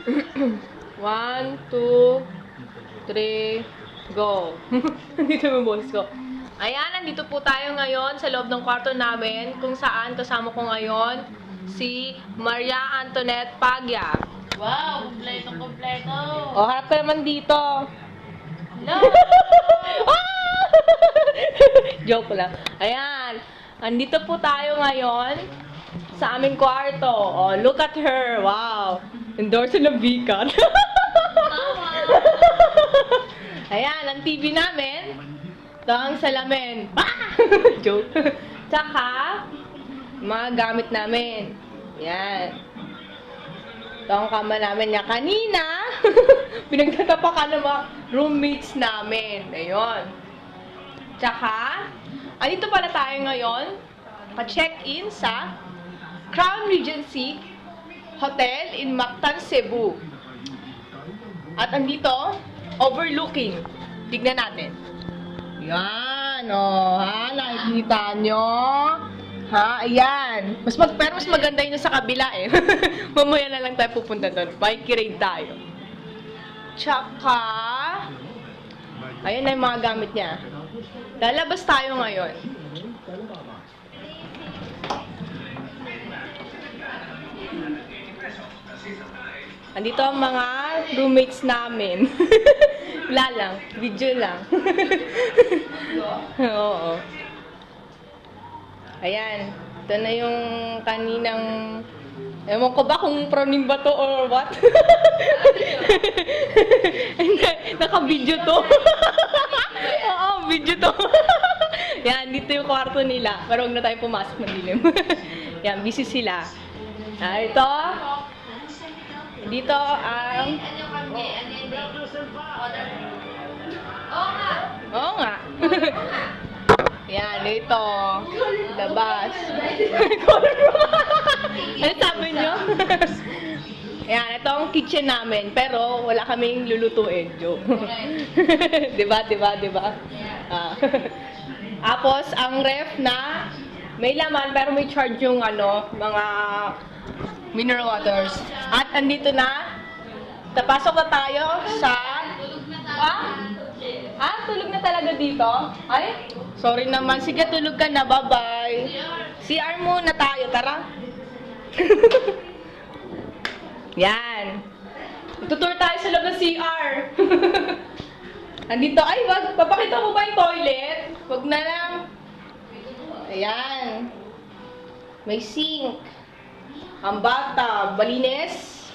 1, 2, 3, go. Nandito yung boses ko. Ayan, nandito po tayo ngayon sa loob ng kwarto namin kung saan kasama ko ngayon si Maria Antoinette Pagya. Wow, kompleto. O, harap ka naman dito. Hello! Joke lang. Ayan, nandito po tayo ngayon sa aming kwarto. Oh, look at her. Wow. Endorse ng Bicat. Ayan, ang TV namin. Ito ang salamin. Joke. Tsaka, mga gamit namin. Ayan. Ito ang kama namin niya kanina. Pinagtatapakan ng mga roommates namin. Ayun. Tsaka, andito pala tayo ngayon. Pa-check-in sa Crown Regency Hotel in Mactan, Cebu. At andito, overlooking. Tignan natin. Yan, oh, ha? Nakikita nyo? Ha? Ayan. Pero mas maganda yun sa kabila, eh. Mamaya na lang tayo pupunta doon. Bike-raid tayo. Tsaka, ayan na yung mga gamit niya. Lalabas tayo ngayon. Andito ang mga roommates namin. Wala lang. Video lang. Oo. Ayan. Ito na yung kaninang... Ewan ko ba kung pronim ba to or what? Naka-video to. Oo, video to. Yan, dito yung kwarto nila. Pero huwag na tayo pumasok ng dilim. Yan, busy sila. Ito. Dito ang... Oo nga. Yan, dito. Labas. Ano sabi nyo? Yan, ito ang kitchen namin. Pero wala kaming lulutuin. Joke. Diba? Tapos, ang ref na may laman pero may charge yung mga mineral waters. At andito na. Tapasok na tayo sa... tulog na talaga dito? Ay, sorry naman. Sige, tulog ka na. Bye-bye. CR muna tayo. Tara. Yan. Tutur tayo sa loob ng CR. Andito. Ay, wag. Papakita ko ba yung toilet? Wag na lang. Ayan. May sink. Ang bata. Malinis.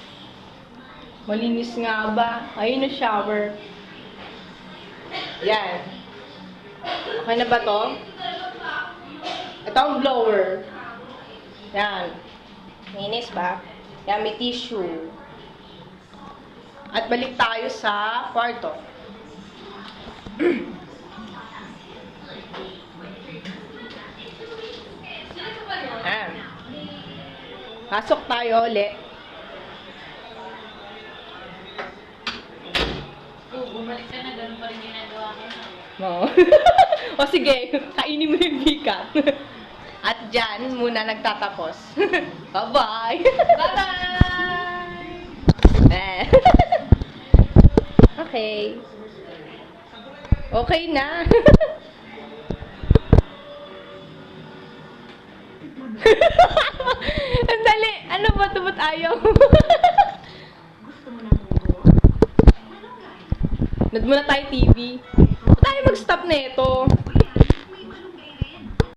Malinis nga ba? Ayun na shower. Yan. Okay na ba to? Ito ang blower. Yan. Linis ba? Yan, may tissue. At balik tayo sa kwarto. Yan. Pasok tayo ulit. Bumalik ka na, ganun pa rin ginagawa ko. No. O sige, kainin mo yung bikat. At dyan muna nagtatapos. Bye-bye! Bye-bye! Okay. Okay na. Ang dali. Ano ba ito? Ba't ayaw? Nad muna tayo TV. Ba't tayo mag-stop na ito?